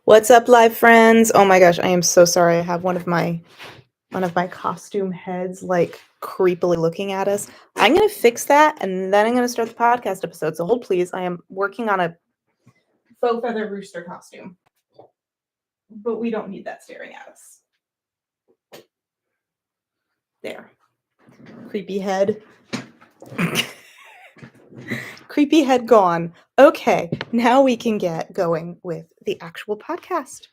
What's up, live friends? Oh my gosh, I am so sorry. I have one of my costume heads like creepily looking at us. I'm gonna fix that and then I'm gonna start the podcast episode. So hold please. I am working on a faux feather rooster costume. But we don't need that staring at us. There. Creepy head. Creepy head gone. Okay, now we can get going with the actual podcast.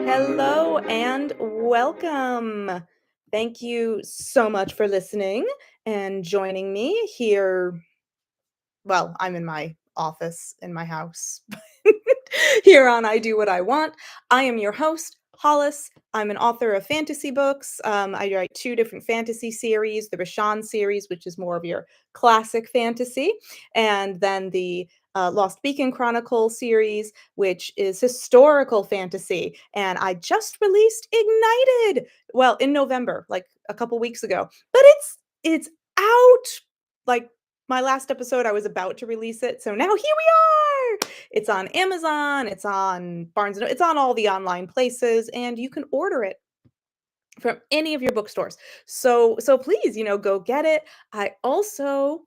Hello and welcome. Thank you so much for listening and joining me here. Well, I'm in my office in my house. Here on I Do What I Want. I am your host, Hollis. I'm an author of fantasy books. I write two different fantasy series, the Rashawn series, which is more of your classic fantasy, and then the Lost Beacon Chronicle series, which is historical fantasy. And I just released Ignited, well, in November, like a couple weeks ago. But it's out. Like my last episode, I was about to release it, so now here we are. It's on Amazon, it's on Barnes and it's on all the online places, and you can order it from any of your bookstores. So please, go get it. I also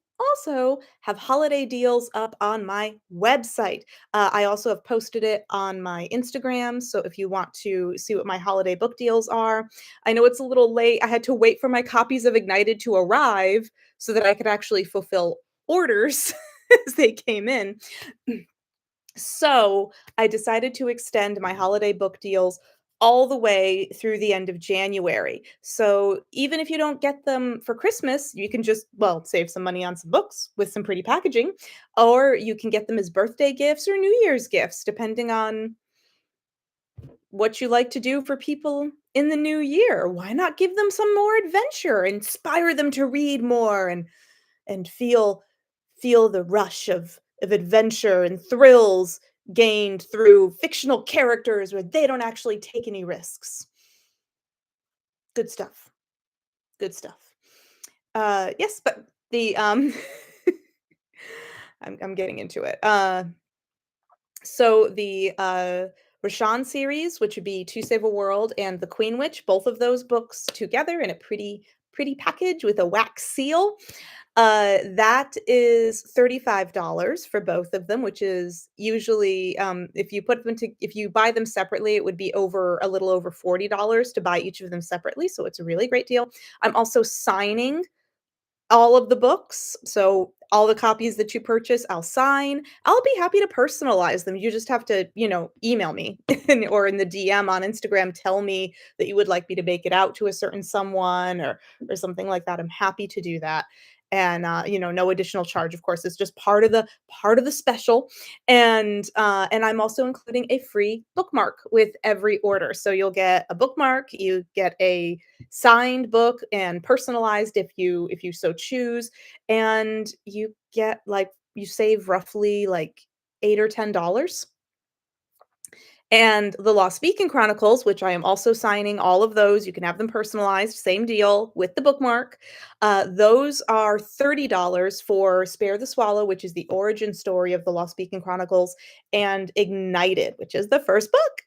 have holiday deals up on my website. I also have posted it on my Instagram. So if you want to see what my holiday book deals are, I know it's a little late. I had to wait for my copies of Ignited to arrive so that I could actually fulfill orders as they came in. So I decided to extend my holiday book deals all the way through the end of January. So even if you don't get them for Christmas, you can just, well, save some money on some books with some pretty packaging, or you can get them as birthday gifts or New Year's gifts, depending on what you like to do for people in the new year. Why not give them some more adventure, inspire them to read more and feel the rush of adventure and thrills gained through fictional characters where they don't actually take any risks. Good stuff. Good stuff. Yes, but the I'm getting into it. So the Rashawn series, which would be To Save a World and The Queen Witch, both of those books together in a pretty package with a wax seal. That is $35 for both of them, which is usually, if you buy them separately, it would be a little over $40 to buy each of them separately. So it's a really great deal. I'm also signing all of the books. So all the copies that you purchase, I'll sign. I'll be happy to personalize them. You just have to, email me or in the DM on Instagram, tell me that you would like me to make it out to a certain someone or something like that. I'm happy to do that. And no additional charge, of course. It's just part of the special. And I'm also including a free bookmark with every order. So you'll get a bookmark, you get a signed book and personalized if you so choose, and you save roughly like $8 or $10. And the Lost Beacon Chronicles, which I am also signing all of those, you can have them personalized, same deal with the bookmark. Those are $30 for Spare the Swallow, which is the origin story of the Lost Beacon Chronicles, and Ignited, which is the first book.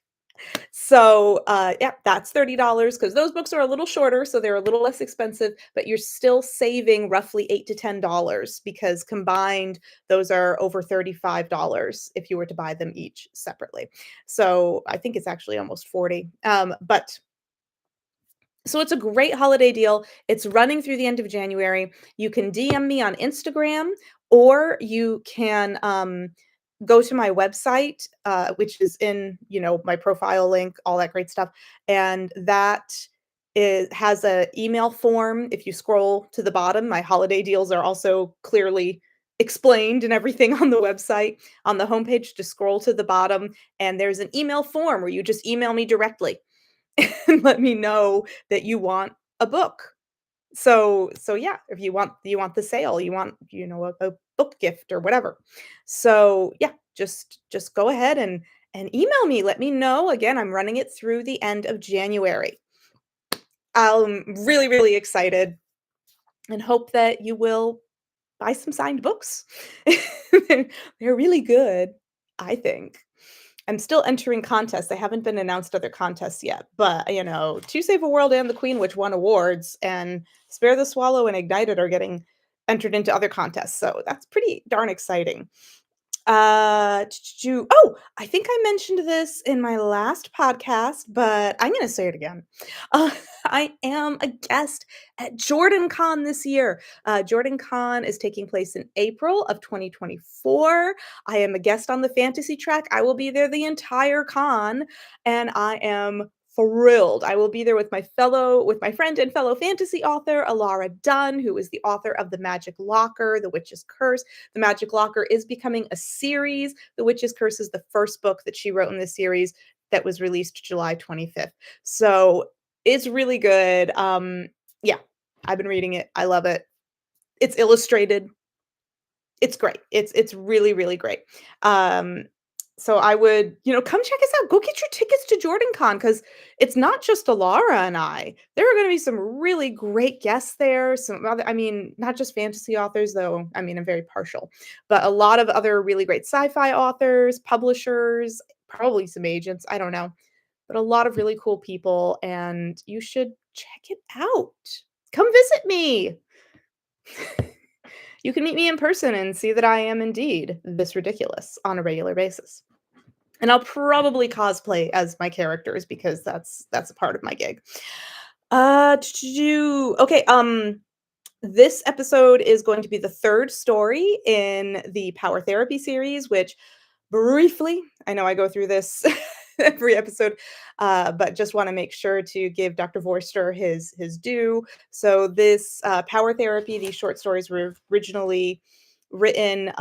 So, yeah, that's $30 because those books are a little shorter, so they're a little less expensive, but you're still saving roughly $8 to $10 because combined, those are over $35 if you were to buy them each separately. So I think it's actually almost 40. But so it's a great holiday deal. It's running through the end of January. You can DM me on Instagram, or you can go to my website, which is in my profile link, all that great stuff, and has a email form. If you scroll to the bottom, my holiday deals are also clearly explained and everything on the website. On the homepage, just scroll to the bottom, and there's an email form where you just email me directly and let me know that you want a book. So yeah, if you want the sale, you want, a book gift or whatever. So yeah, just go ahead and email me. Let me know. Again, I'm running it through the end of January. I'm really, really excited and hope that you will buy some signed books. They're really good, I think. I'm still entering contests. They haven't been announced other contests yet, but To Save a World and The Queen, which won awards, and Spare the Swallow and Ignited are getting entered into other contests. So that's pretty darn exciting. Oh, I think I mentioned this in my last podcast, but I'm gonna say it again. Uh, I am a guest at JordanCon this year. JordanCon is taking place in April of 2024. I am a guest on the fantasy track. I will be there the entire con, and I am thrilled. I will be there with my friend and fellow fantasy author, Alara Dunn, who is the author of The Magic Locker, The Witch's Curse. The Magic Locker is becoming a series. The Witch's Curse is the first book that she wrote in the series that was released July 25th. So it's really good. Yeah, I've been reading it. I love it. It's illustrated. It's great. It's really, really great. Um, so I would, come check us out. Go get your tickets to JordanCon because it's not just Alara and I. There are going to be some really great guests there. Some other, not just fantasy authors, though. I'm very partial, but a lot of other really great sci-fi authors, publishers, probably some agents. I don't know, but a lot of really cool people, and you should check it out. Come visit me. You can meet me in person and see that I am indeed this ridiculous on a regular basis. And I'll probably cosplay as my characters because that's a part of my gig. Okay, this episode is going to be the third story in the Power Therapy series, which briefly, I know I go through this every episode, but just want to make sure to give Dr. Vorster his due. So this Power Therapy, these short stories were originally written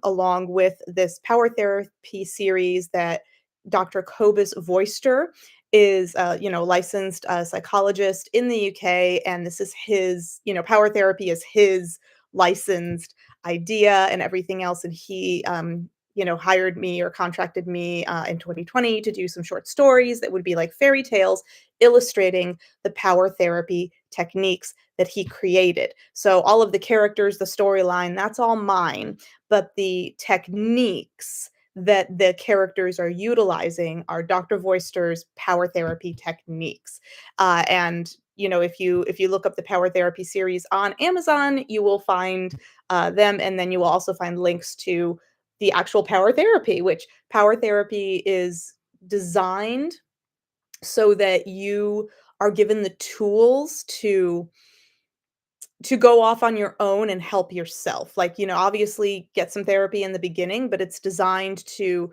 along with this Power Therapy series that Dr. Kobus Vorster is, licensed psychologist in the UK, and this is his, Power Therapy is his licensed idea and everything else, and he hired me or contracted me in 2020 to do some short stories that would be like fairy tales illustrating the power therapy techniques that he created. So all of the characters, the storyline, that's all mine, but the techniques that the characters are utilizing are Dr. Voister's power therapy techniques. And if you look up the power therapy series on Amazon, you will find them, and then you will also find links to the actual power therapy, which power therapy is designed so that you are given the tools to go off on your own and help yourself. Like, obviously get some therapy in the beginning, but it's designed to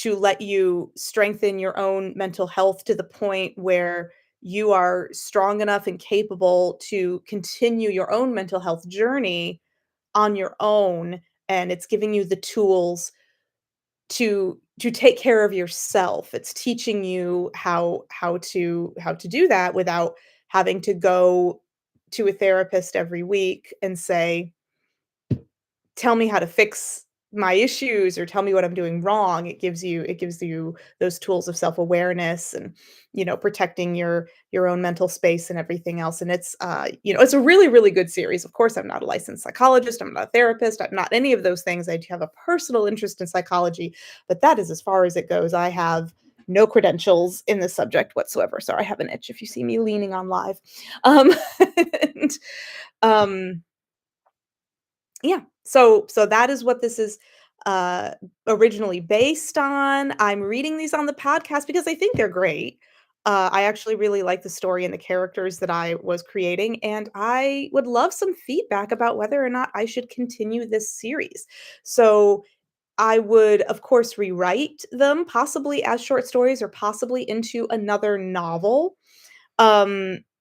let you strengthen your own mental health to the point where you are strong enough and capable to continue your own mental health journey on your own, and it's giving you the tools to take care of yourself. It's teaching you how to do that without having to go to a therapist every week and say, tell me how to fix my issues or tell me what I'm doing wrong. It gives you those tools of self-awareness and, protecting your own mental space and everything else. And it's a really, really good series. Of course, I'm not a licensed psychologist, I'm not a therapist, I'm not any of those things. I do have a personal interest in psychology, but that is as far as it goes. I have no credentials in this subject whatsoever. Sorry, I have an itch if you see me leaning on live. Um, and, um yeah, so that is what this is uh originally based on. I'm reading these on the podcast because I think they're great. I actually really like the story and the characters that I was creating, and I would love some feedback about whether or not I should continue this series. So I would, of course, rewrite them possibly as short stories or possibly into another novel,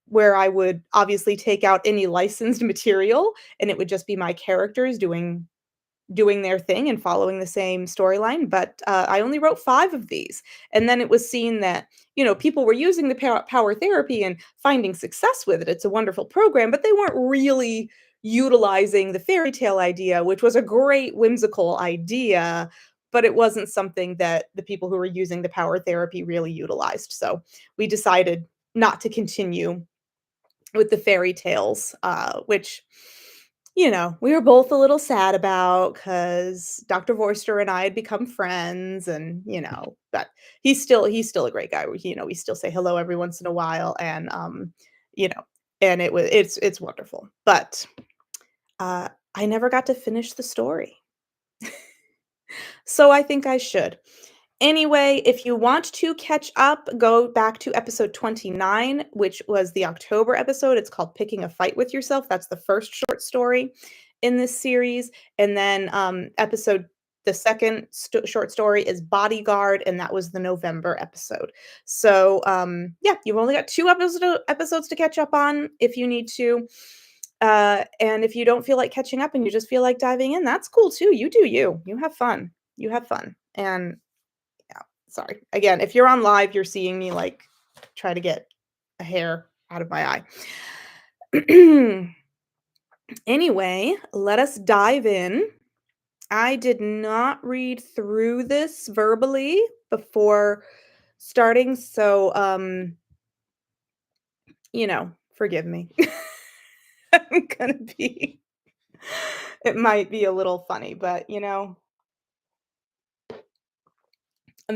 where I would obviously take out any licensed material, and it would just be my characters doing their thing and following the same storyline. But I only wrote 5 of these, and then it was seen that people were using the power therapy and finding success with it. It's a wonderful program, but they weren't really utilizing the fairy tale idea, which was a great whimsical idea. but it wasn't something that the people who were using the power therapy really utilized, so we decided not to continue with the fairy tales, which, we were both a little sad about because Dr. Vorster and I had become friends and, but he's still a great guy. We still say hello every once in a while you know, and it's wonderful. But I never got to finish the story. So I think I should. Anyway, if you want to catch up, go back to episode 29, which was the October episode. It's called Picking a Fight with Yourself. That's the first short story in this series. And then the second short story is Bodyguard, and that was the November episode. So, yeah, you've only got two episodes to catch up on if you need to. And if you don't feel like catching up and you just feel like diving in, that's cool too. You do you. You have fun. You have fun. And yeah, sorry. Again, if you're on live, you're seeing me like try to get a hair out of my eye. Anyway, let us dive in. I did not read through this verbally before starting, so forgive me. I'm gonna be it might be a little funny, but and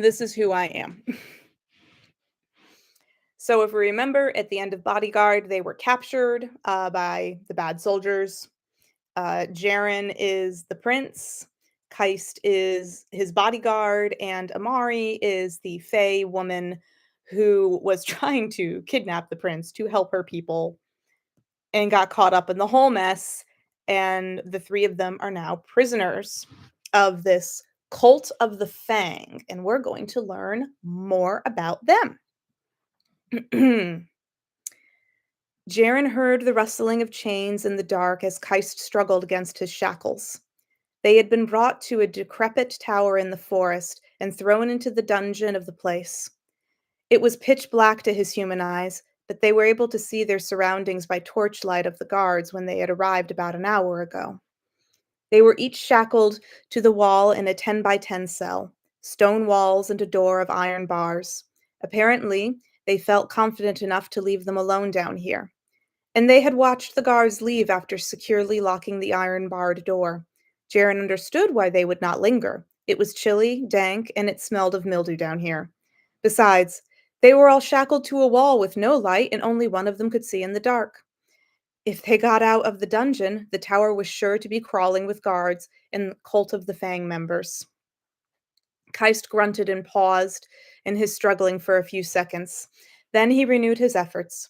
this is who I am. So if we remember, at the end of Bodyguard, they were captured by the bad soldiers. Jaren is the prince, Keist is his bodyguard, and Amari is the Fae woman who was trying to kidnap the prince to help her people and got caught up in the whole mess. And the three of them are now prisoners of this cult of the Fang. And we're going to learn more about them. Jaren heard the rustling of chains in the dark as Keist struggled against his shackles. They had been brought to a decrepit tower in the forest and thrown into the dungeon of the place. It was pitch black to his human eyes, but they were able to see their surroundings by torchlight of the guards when they had arrived about an hour ago. They were each shackled to the wall in a 10 by 10 cell, stone walls and a door of iron bars. Apparently, they felt confident enough to leave them alone down here. And they had watched the guards leave after securely locking the iron-barred door. Jaren understood why they would not linger. It was chilly, dank, and it smelled of mildew down here. Besides, they were all shackled to a wall with no light, and only one of them could see in the dark. If they got out of the dungeon, the tower was sure to be crawling with guards and Cult of the Fang members. Keist grunted and paused in his struggling for a few seconds. Then he renewed his efforts.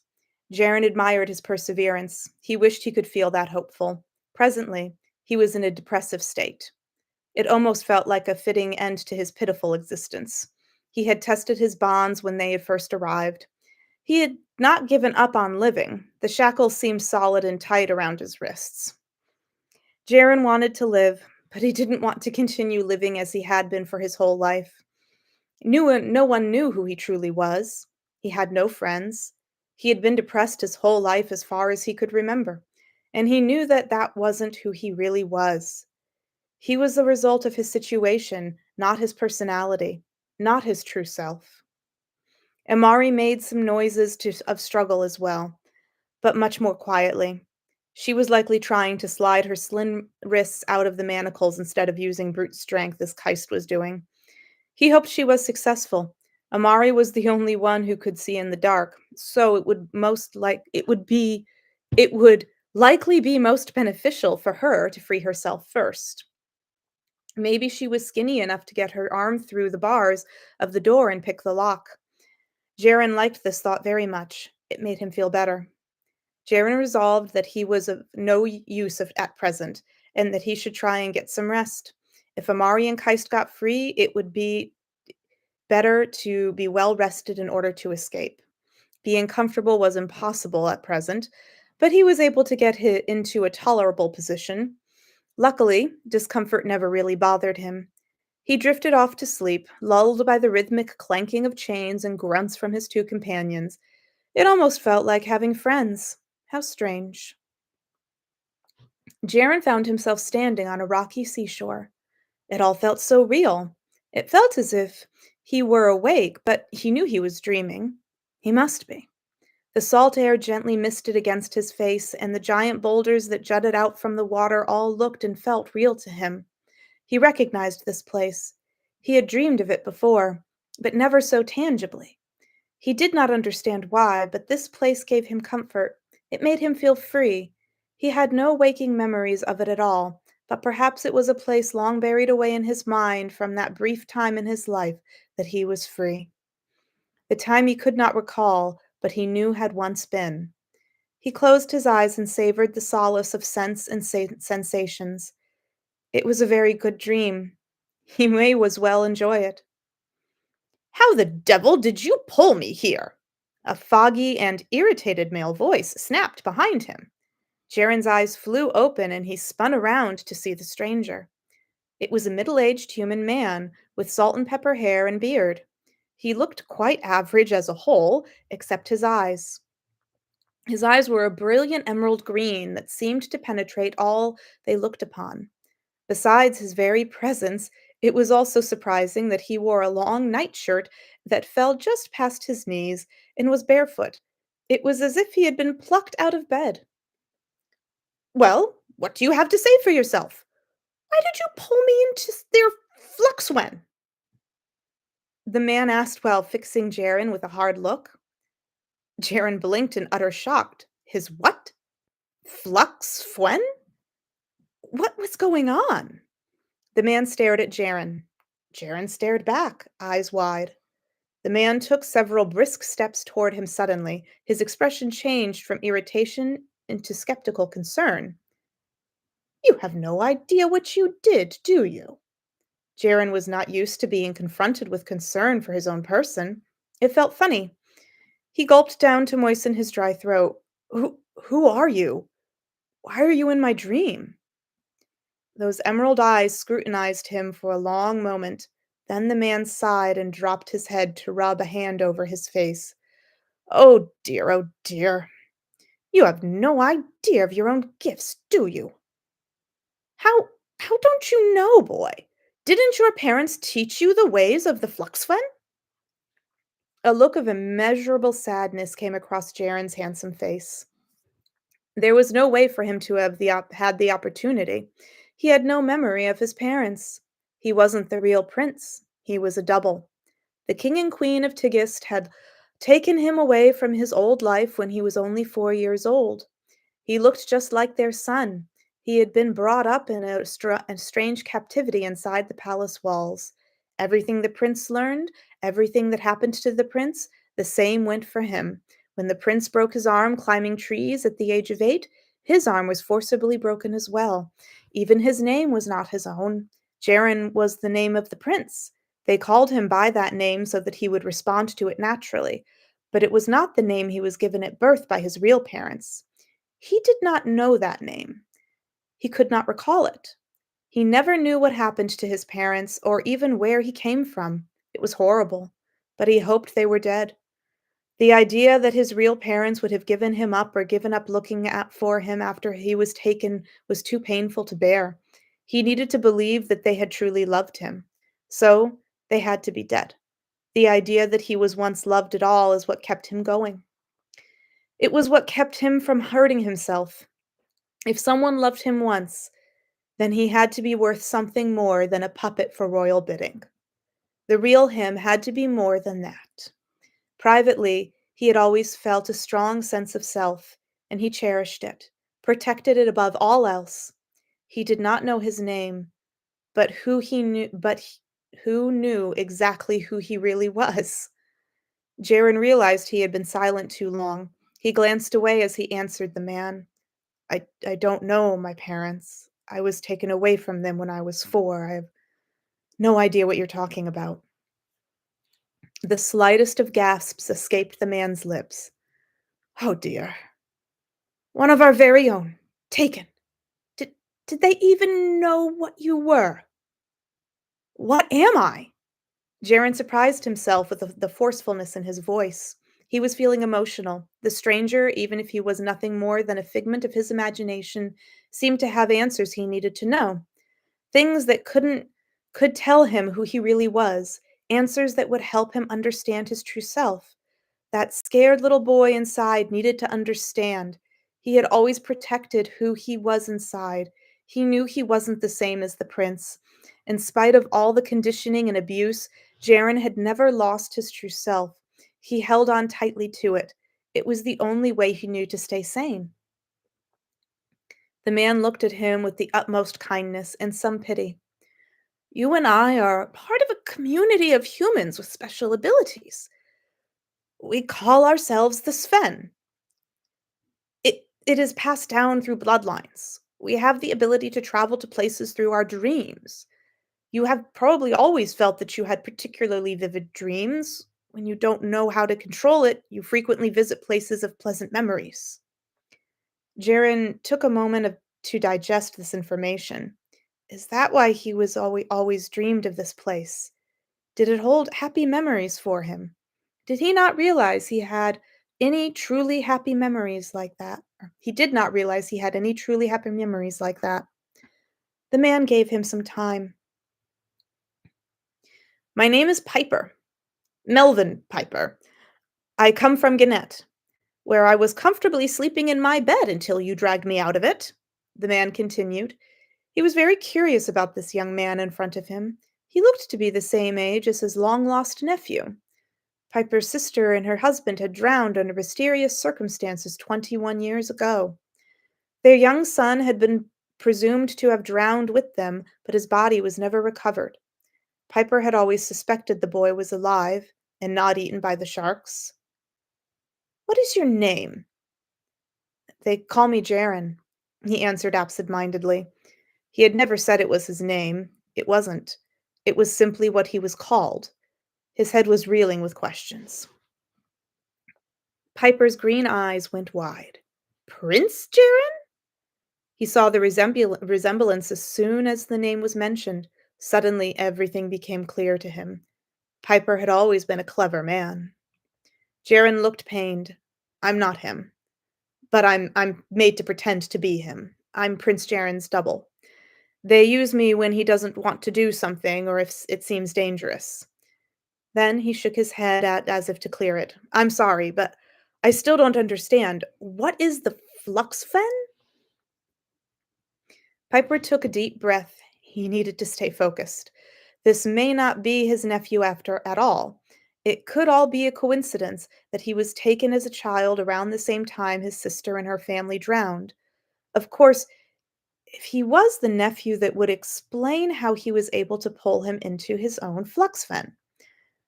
Jaren admired his perseverance. He wished he could feel that hopeful. Presently, he was in a depressive state. It almost felt like a fitting end to his pitiful existence. He had tested his bonds when they had first arrived. He had not given up on living. The shackles seemed solid and tight around his wrists. Jaren wanted to live, but he didn't want to continue living as he had been for his whole life. No one knew who he truly was. He had no friends. He had been depressed his whole life as far as he could remember, and he knew that that wasn't who he really was. He was the result of his situation, not his personality, not his true self. Amari made some noises of struggle as well, but much more quietly. She was likely trying to slide her slim wrists out of the manacles instead of using brute strength as Keist was doing. He hoped she was successful. Amari was the only one who could see in the dark, so it would likely be most beneficial for her to free herself first. Maybe she was skinny enough to get her arm through the bars of the door and pick the lock. Jaren liked this thought very much. It made him feel better. Jaren resolved that he was of no use at present, and that he should try and get some rest. If Amari and Keist got free, it would be better to be well rested in order to escape. Being comfortable was impossible at present, but he was able to get into a tolerable position. Luckily, discomfort never really bothered him. He drifted off to sleep, lulled by the rhythmic clanking of chains and grunts from his two companions. It almost felt like having friends. How strange. Jaren found himself standing on a rocky seashore. It all felt so real, It felt as if he were awake, but he knew he was dreaming. He must be. The salt air gently misted against his face, and the giant boulders that jutted out from the water all looked and felt real to him. He recognized this place. He had dreamed of it before, but never so tangibly. He did not understand why, but this place gave him comfort. It made him feel free. He had no waking memories of it at all, but perhaps it was a place long buried away in his mind from that brief time in his life that he was free. The time he could not recall, but he knew had once been. He closed his eyes and savored the solace of sense and sensations. It was a very good dream. He may as well enjoy it. How the devil did you pull me here? A foggy and irritated male voice snapped behind him. Jaren's eyes flew open and he spun around to see the stranger. It was a middle aged human man with salt and pepper hair and beard. He looked quite average as a whole, except his eyes. His eyes were a brilliant emerald green that seemed to penetrate all they looked upon. Besides his very presence, it was also surprising that he wore a long nightshirt that fell just past his knees and was barefoot. It was as if he had been plucked out of bed. Well, what do you have to say for yourself? Why did you pull me into their fluxwen? The man asked while fixing Jaren with a hard look. Jaren blinked in utter shock. His what? Fluxwen? What was going on? The man stared at Jaren. Jaren stared back, eyes wide. The man took several brisk steps toward him suddenly. His expression changed from irritation into skeptical concern. You have no idea what you did, do you? Jaren was not used to being confronted with concern for his own person. It felt funny. He gulped down to moisten his dry throat. Who are you? Why are you in my dream? Those emerald eyes scrutinized him for a long moment. Then the man sighed and dropped his head to rub a hand over his face. Oh dear, oh dear. You have no idea of your own gifts, do you? How don't you know, boy? Didn't your parents teach you the ways of the Fluxfen? A look of immeasurable sadness came across Jaren's handsome face. There was no way for him to have had the opportunity. He had no memory of his parents. He wasn't the real prince. He was a double. The king and queen of Tigist had taken him away from his old life when he was only 4 years old. He looked just like their son. He had been brought up in a strange captivity inside the palace walls. Everything the prince learned, everything that happened to the prince, the same went for him. When the prince broke his arm climbing trees at the age of 8, his arm was forcibly broken as well. Even his name was not his own. Jaren was the name of the prince. They called him by that name so that he would respond to it naturally, but it was not the name he was given at birth by his real parents. He did not know that name. He could not recall it. He never knew what happened to his parents or even where he came from. It was horrible, but he hoped they were dead. The idea that his real parents would have given him up or given up looking at for him after he was taken was too painful to bear. He needed to believe that they had truly loved him. So, they had to be dead. The idea that he was once loved at all is what kept him going. It was what kept him from hurting himself. If someone loved him once, then he had to be worth something more than a puppet for royal bidding. The real him had to be more than that. Privately, he had always felt a strong sense of self, and he cherished it, protected it above all else. He did not know his name, who knew exactly who he really was. Jaren realized he had been silent too long. He glanced away as he answered the man. I don't know my parents. I was taken away from them when I was 4. I have no idea what you're talking about. The slightest of gasps escaped the man's lips. Oh dear. One of our very own. Taken. Did, did they even know what you were? What am I? Jaren surprised himself with the forcefulness in his voice. He was feeling emotional. The stranger, even if he was nothing more than a figment of his imagination, seemed to have answers he needed to know. Things that could tell him who he really was, answers that would help him understand his true self. That scared little boy inside needed to understand. He had always protected who he was inside. He knew he wasn't the same as the prince. In spite of all the conditioning and abuse, Jaren had never lost his true self. He held on tightly to it. It was the only way he knew to stay sane. The man looked at him with the utmost kindness and some pity. You and I are part of a community of humans with special abilities. We call ourselves the Sven. It is passed down through bloodlines. We have the ability to travel to places through our dreams. You have probably always felt that you had particularly vivid dreams. When you don't know how to control it, you frequently visit places of pleasant memories. Jaren took a moment to digest this information. Is that why he was always dreamed of this place? Did it hold happy memories for him? Did he not realize he had any truly happy memories like that? Or he did not realize he had any truly happy memories like that. The man gave him some time. My name is Piper, Melvin Piper. I come from Gannett, where I was comfortably sleeping in my bed until you dragged me out of it, the man continued. He was very curious about this young man in front of him. He looked to be the same age as his long lost nephew. Piper's sister and her husband had drowned under mysterious circumstances 21 years ago. Their young son had been presumed to have drowned with them, but his body was never recovered. Piper had always suspected the boy was alive and not eaten by the sharks. What is your name? They call me Jaren, he answered absent-mindedly. He had never said it was his name. It wasn't. It was simply what he was called. His head was reeling with questions. Piper's green eyes went wide. Prince Jaren? He saw the resemblance as soon as the name was mentioned. Suddenly, everything became clear to him. Piper had always been a clever man. Jaren looked pained. I'm not him. But I'm made to pretend to be him. I'm Prince Jaren's double. They use me when he doesn't want to do something or if it seems dangerous. Then he shook his head as if to clear it. I'm sorry, but I still don't understand. What is the Fluxfen? Piper took a deep breath. He needed to stay focused. This may not be his nephew after at all. It could all be a coincidence that he was taken as a child around the same time his sister and her family drowned. Of course, if he was the nephew, that would explain how he was able to pull him into his own Fluxfen.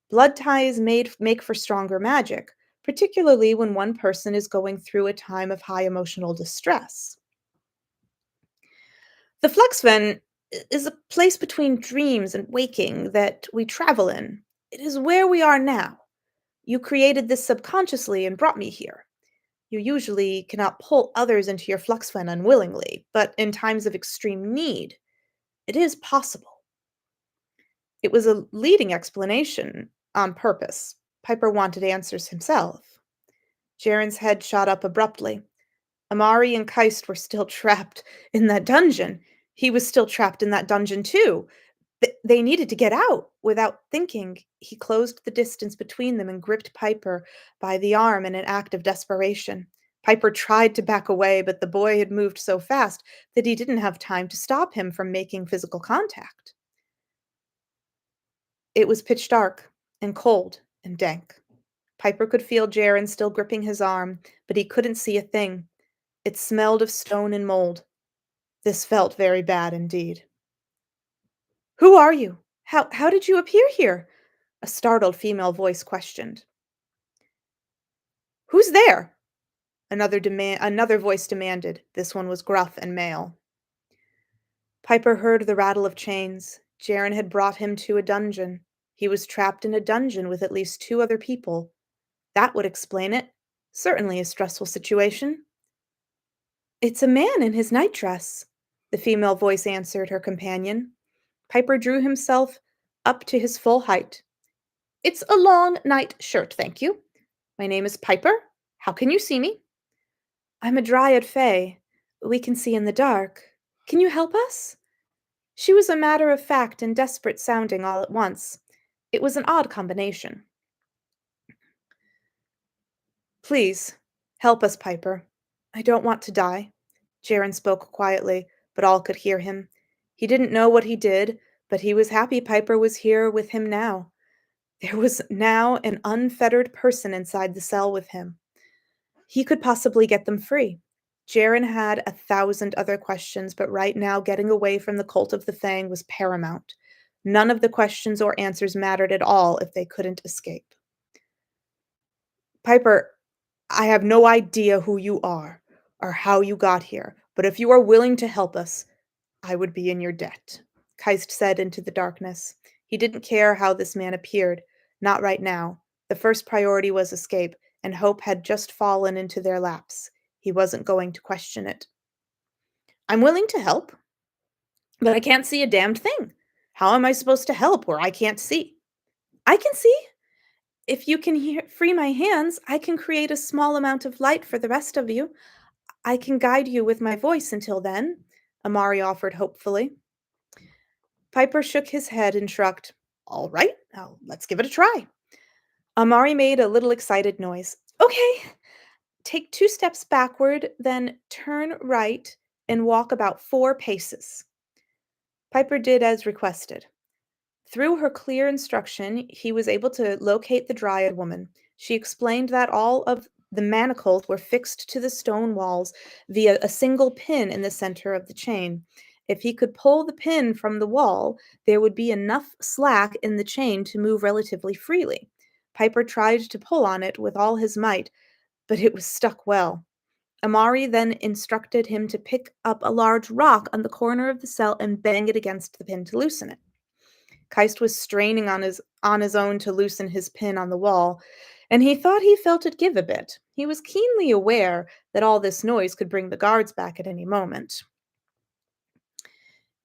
Blood ties make for stronger magic, particularly when one person is going through a time of high emotional distress. The Fluxven is a place between dreams and waking that we travel in. It is where we are now. You created this subconsciously and brought me here. You usually cannot pull others into your Fluxven unwillingly, but in times of extreme need, it is possible. It was a leading explanation on purpose. Piper wanted answers himself. Jaren's head shot up abruptly. Amari and Keist were still trapped in that dungeon. He was still trapped in that dungeon, too. They needed to get out. Without thinking, he closed the distance between them and gripped Piper by the arm in an act of desperation. Piper tried to back away, but the boy had moved so fast that he didn't have time to stop him from making physical contact. It was pitch dark and cold and dank. Piper could feel Jaren still gripping his arm, but he couldn't see a thing. It smelled of stone and mold. This felt very bad indeed. Who are you? How did you appear here? A startled female voice questioned. Who's there? Another voice demanded. This one was gruff and male. Piper heard the rattle of chains. Jaren had brought him to a dungeon. He was trapped in a dungeon with at least two other people. That would explain it. Certainly a stressful situation. It's a man in his nightdress, the female voice answered her companion. Piper drew himself up to his full height. It's a long night shirt, thank you. My name is Piper. How can you see me? I'm a dryad fae. We can see in the dark. Can you help us? She was a matter of fact and desperate sounding all at once. It was an odd combination. Please, help us, Piper. I don't want to die. Jaren spoke quietly, but all could hear him. He didn't know what he did, but he was happy Piper was here with him now. There was now an unfettered person inside the cell with him. He could possibly get them free. Jaren had 1,000 other questions, but right now getting away from the cult of the Fang was paramount. None of the questions or answers mattered at all if they couldn't escape. Piper, I have no idea who you are or how you got here, but if you are willing to help us, I would be in your debt, Keist said into the darkness. He didn't care how this man appeared. Not right now. The first priority was escape, and hope had just fallen into their laps. He wasn't going to question it. I'm willing to help, but I can't see a damned thing. How am I supposed to help where I can't see? I can see. If you can free my hands, I can create a small amount of light for the rest of you. I can guide you with my voice until then, Amari offered hopefully. Piper shook his head and shrugged. All right, now let's give it a try. Amari made a little excited noise. Okay, take 2 steps backward, then turn right and walk about 4 paces. Piper did as requested. Through her clear instruction, he was able to locate the Dryad woman. She explained that all of the manacles were fixed to the stone walls via a single pin in the center of the chain. If he could pull the pin from the wall, there would be enough slack in the chain to move relatively freely. Piper tried to pull on it with all his might, but it was stuck well. Amari then instructed him to pick up a large rock on the corner of the cell and bang it against the pin to loosen it. Keist was straining on his own to loosen his pin on the wall, and he thought he felt it give a bit. He was keenly aware that all this noise could bring the guards back at any moment.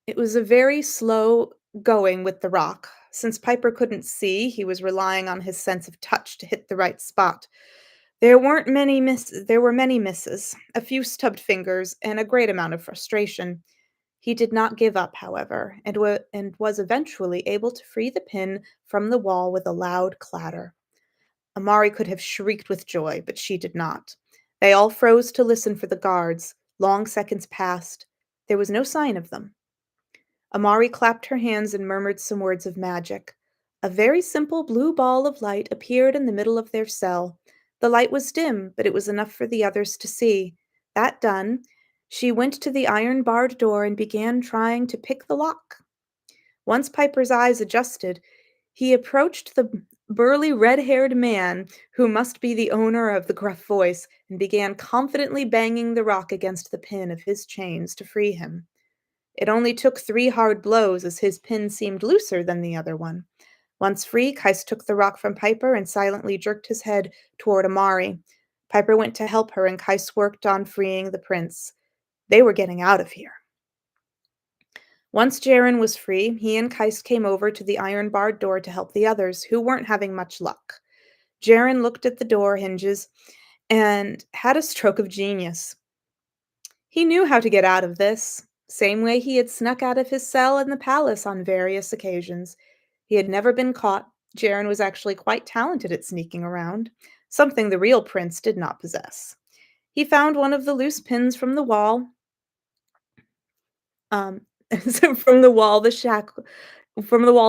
It was a very slow going with the rock. Since Piper couldn't see, he was relying on his sense of touch to hit the right spot. There were many misses, a few stubbed fingers, and a great amount of frustration. He did not give up, however, and was eventually able to free the pin from the wall with a loud clatter. Amari could have shrieked with joy, but she did not. They all froze to listen for the guards. Long seconds passed. There was no sign of them. Amari clapped her hands and murmured some words of magic. A very simple blue ball of light appeared in the middle of their cell. The light was dim, but it was enough for the others to see. That done, she went to the iron barred door and began trying to pick the lock. Once Piper's eyes adjusted, he approached the burly red haired man who must be the owner of the gruff voice and began confidently banging the rock against the pin of his chains to free him. It only took 3 hard blows as his pin seemed looser than the other one. Once free, Kais took the rock from Piper and silently jerked his head toward Amari. Piper went to help her and Kais worked on freeing the prince. They were getting out of here. Once Jaren was free, he and Kais came over to the iron-barred door to help the others, who weren't having much luck. Jaren looked at the door hinges and had a stroke of genius. He knew how to get out of this, same way he had snuck out of his cell in the palace on various occasions. He had never been caught. Jaren was actually quite talented at sneaking around, something the real prince did not possess. He found one of the loose pins from the wall, um, so from the wall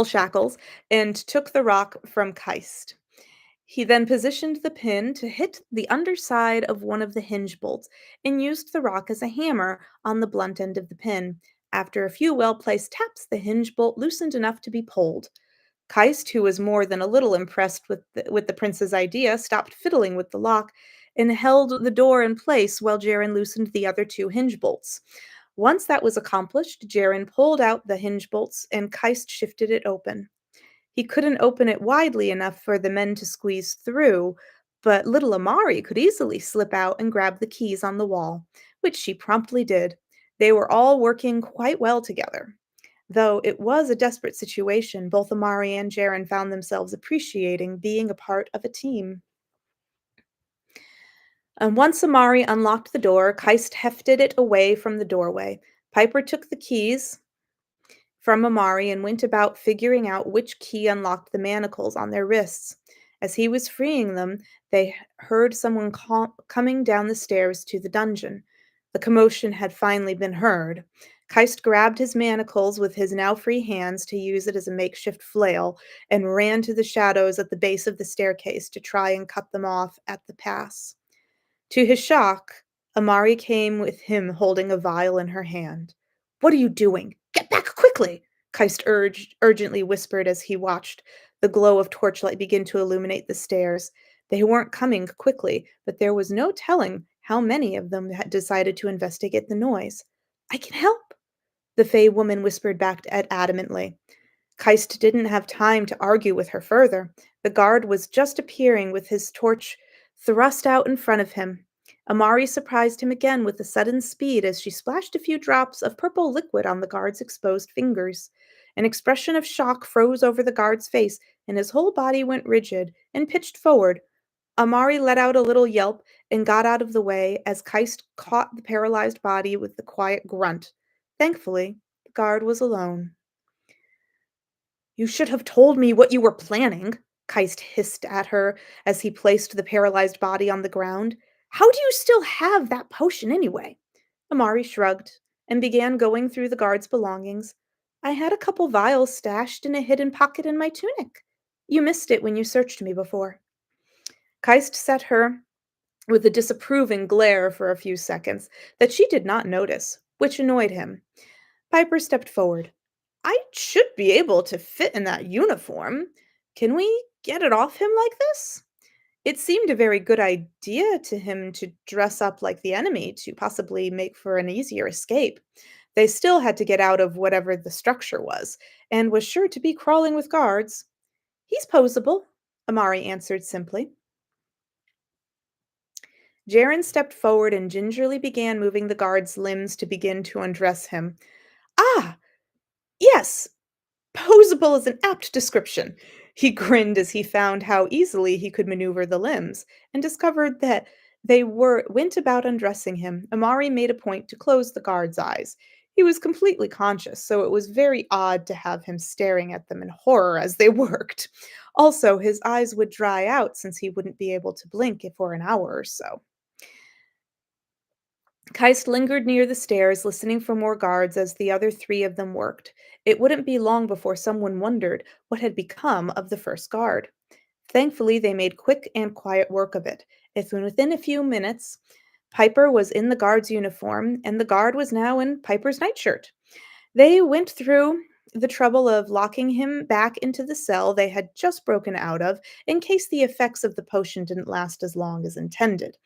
shackles, and took the rock from Keist. He then positioned the pin to hit the underside of one of the hinge bolts and used the rock as a hammer on the blunt end of the pin. After a few well placed taps, the hinge bolt loosened enough to be pulled. Keist, who was more than a little impressed with the prince's idea, stopped fiddling with the lock and held the door in place while Jaren loosened the other 2 hinge bolts. Once that was accomplished, Jaren pulled out the hinge bolts and Keist shifted it open. He couldn't open it widely enough for the men to squeeze through, but little Amari could easily slip out and grab the keys on the wall, which she promptly did. They were all working quite well together. Though it was a desperate situation, both Amari and Jaren found themselves appreciating being a part of a team. And once Amari unlocked the door, Keist hefted it away from the doorway. Piper took the keys from Amari and went about figuring out which key unlocked the manacles on their wrists. As he was freeing them, they heard someone coming down the stairs to the dungeon. The commotion had finally been heard. Keist grabbed his manacles with his now free hands to use it as a makeshift flail and ran to the shadows at the base of the staircase to try and cut them off at the pass. To his shock, Amari came with him holding a vial in her hand. "What are you doing? Get back quickly!" Keist urgently whispered as he watched the glow of torchlight begin to illuminate the stairs. They weren't coming quickly, but there was no telling how many of them had decided to investigate the noise. "I can help," the Fey woman whispered back adamantly. Keist didn't have time to argue with her further. The guard was just appearing with his torch thrust out in front of him. Amari surprised him again with a sudden speed as she splashed a few drops of purple liquid on the guard's exposed fingers. An expression of shock froze over the guard's face, and his whole body went rigid and pitched forward. Amari let out a little yelp and got out of the way as Keist caught the paralyzed body with the quiet grunt. Thankfully, the guard was alone. "You should have told me what you were planning," Keist hissed at her as he placed the paralyzed body on the ground. "How do you still have that potion anyway?" Amari shrugged and began going through the guard's belongings. "I had a couple vials stashed in a hidden pocket in my tunic. You missed it when you searched me before." Keist set her with a disapproving glare for a few seconds that she did not notice, which annoyed him. Piper stepped forward. "I should be able to fit in that uniform. Can we get it off him like this?" It seemed a very good idea to him to dress up like the enemy to possibly make for an easier escape. They still had to get out of whatever the structure was, and was sure to be crawling with guards. "He's posable," Amari answered simply. Jaren stepped forward and gingerly began moving the guard's limbs to begin to undress him. "Ah, yes, posable is an apt description." He grinned as he found how easily he could maneuver the limbs, and discovered that went about undressing him. Amari made a point to close the guard's eyes. He was completely conscious, so it was very odd to have him staring at them in horror as they worked. Also, his eyes would dry out since he wouldn't be able to blink for an hour or so. Keist lingered near the stairs, listening for more guards as the other three of them worked. It wouldn't be long before someone wondered what had become of the first guard. Thankfully, they made quick and quiet work of it. If within a few minutes, Piper was in the guard's uniform, and the guard was now in Piper's nightshirt. They went through the trouble of locking him back into the cell they had just broken out of in case the effects of the potion didn't last as long as intended.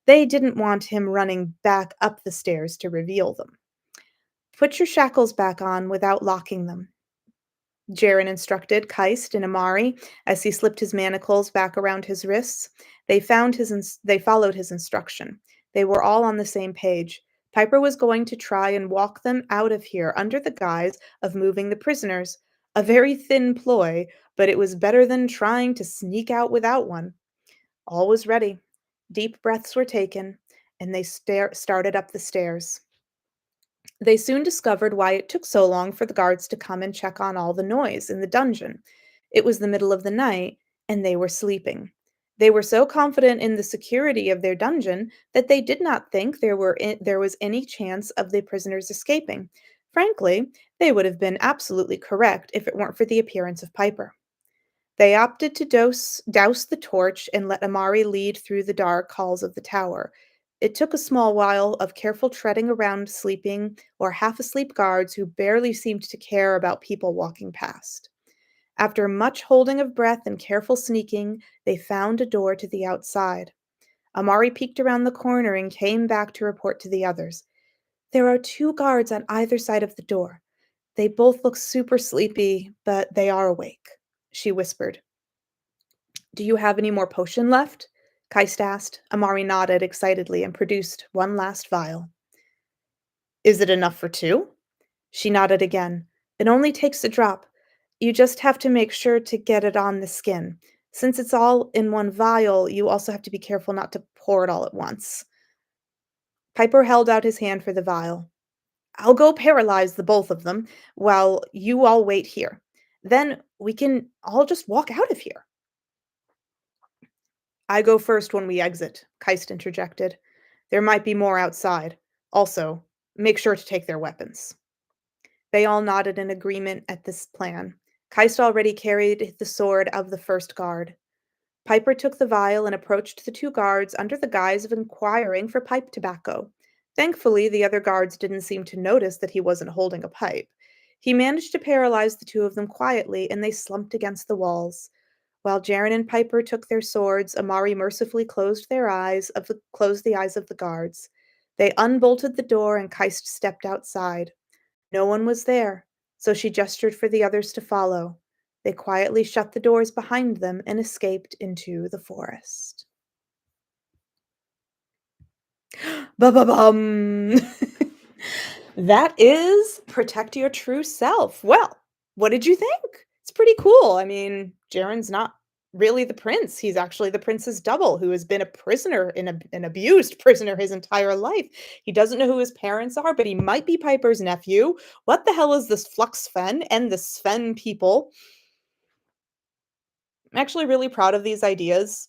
They didn't want him running back up the stairs to reveal them. "Put your shackles back on without locking them," Jaren instructed Keist and Amari as he slipped his manacles back around his wrists. They followed his instruction. They were all on the same page. Piper was going to try and walk them out of here under the guise of moving the prisoners. A very thin ploy, but it was better than trying to sneak out without one. All was ready. Deep breaths were taken, and they started up the stairs. They soon discovered why it took so long for the guards to come and check on all the noise in the dungeon. It was the middle of the night, and they were sleeping. They were so confident in the security of their dungeon that they did not think there was any chance of the prisoners escaping. Frankly, they would have been absolutely correct if it weren't for the appearance of Piper. They opted to douse the torch and let Amari lead through the dark halls of the tower. It took a small while of careful treading around sleeping or half asleep guards who barely seemed to care about people walking past. After much holding of breath and careful sneaking, they found a door to the outside. Amari peeked around the corner and came back to report to the others. "There are two guards on either side of the door. They both look super sleepy, but they are awake," she whispered. "Do you have any more potion left?" Keist asked. Amari nodded excitedly and produced one last vial. "Is it enough for two?" She nodded again. "It only takes a drop. You just have to make sure to get it on the skin. Since it's all in one vial, you also have to be careful not to pour it all at once." Piper held out his hand for the vial. I'll go paralyze the both of them while you all wait here. Then we can all just walk out of here." "I go first when we exit," Keist interjected. "There might be more outside. Also, make sure to take their weapons." They all nodded in agreement at this plan. Keist already carried the sword of the first guard. Piper took the vial and approached the two guards under the guise of inquiring for pipe tobacco. Thankfully, the other guards didn't seem to notice that he wasn't holding a pipe. He managed to paralyze the two of them quietly, and they slumped against the walls. While Jaren and Piper took their swords, Amari mercifully closed the eyes of the guards. They unbolted the door, and Keist stepped outside. No one was there, so she gestured for the others to follow. They quietly shut the doors behind them and escaped into the forest. Ba-ba-bum! That is Protect Your True Self. Well, what did you think? It's pretty cool. I mean, Jaren's not really the prince. He's actually the prince's double who has been a prisoner, an abused prisoner his entire life. He doesn't know who his parents are, but he might be Piper's nephew. What the hell is this Flux Fen and the Sven people? I'm actually really proud of these ideas.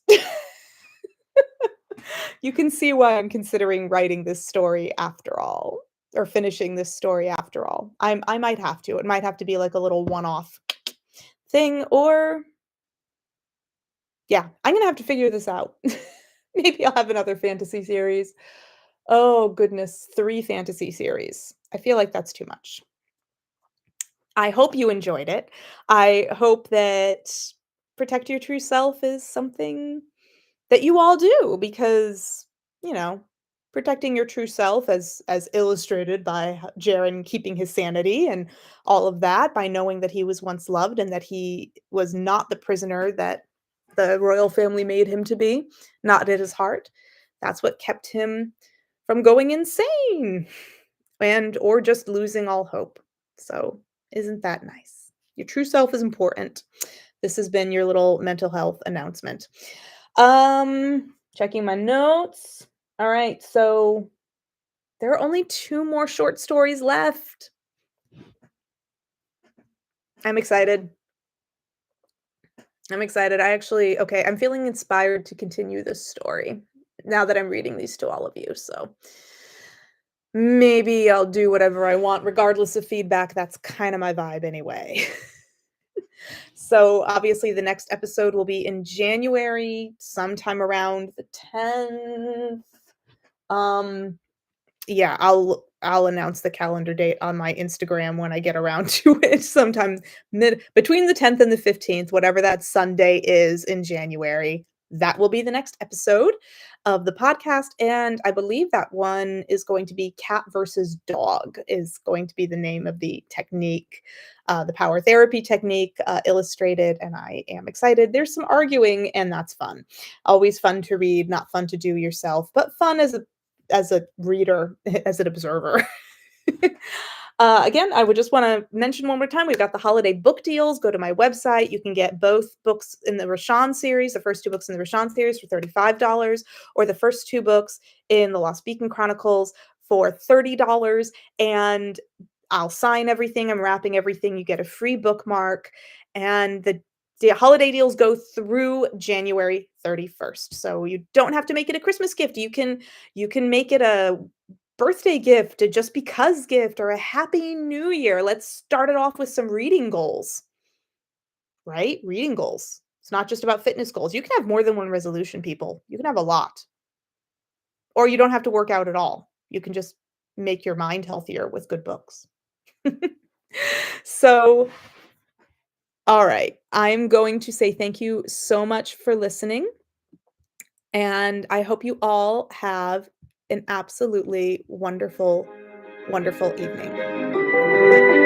You can see why I'm considering writing this story after all, or finishing this story after all. I might have to. It might have to be like a little one-off thing, or yeah, I'm gonna have to figure this out. Maybe I'll have another fantasy series. Oh goodness, 3 fantasy series. I feel like that's too much. I hope you enjoyed it. I hope that Protect Your True Self is something that you all do because, you know, protecting your true self as illustrated by Jaren keeping his sanity and all of that, by knowing that he was once loved and that he was not the prisoner that the royal family made him to be, not at his heart. That's what kept him from going insane and or just losing all hope. So, isn't that nice? Your true self is important. This has been your little mental health announcement. Checking my notes. All right, so there are only 2 more short stories left. I'm excited. I'm excited. I'm feeling inspired to continue this story now that I'm reading these to all of you. So maybe I'll do whatever I want regardless of feedback. That's kind of my vibe anyway. So obviously the next episode will be in January, sometime around the 10th. Um Yeah, I'll announce the calendar date on my Instagram when I get around to it sometime mid between the 10th and the 15th, whatever that Sunday is in January. That will be the next episode of the podcast, and I believe that one is going to be Cat versus Dog is going to be the name of the technique, the power therapy technique, illustrated, and I am excited. There's some arguing, and that's fun. Always fun to read, not fun to do yourself, but fun as a reader, as an observer. Again, I would just want to mention one more time, we've got the holiday book deals. Go to my website. You can get both books in the Rashawn series, the first 2 books in the Rashawn series for $35, or the first 2 books in the Lost Beacon Chronicles for $30. And I'll sign everything. I'm wrapping everything. You get a free bookmark. And the holiday deals go through January 31st. So you don't have to make it a Christmas gift. You can make it a birthday gift, a just because gift, or a happy new year. Let's start it off with some reading goals, right? Reading goals. It's not just about fitness goals. You can have more than one resolution, people. You can have a lot. Or you don't have to work out at all. You can just make your mind healthier with good books. So, all right. I'm going to say thank you so much for listening. And I hope you all have an absolutely wonderful, wonderful evening.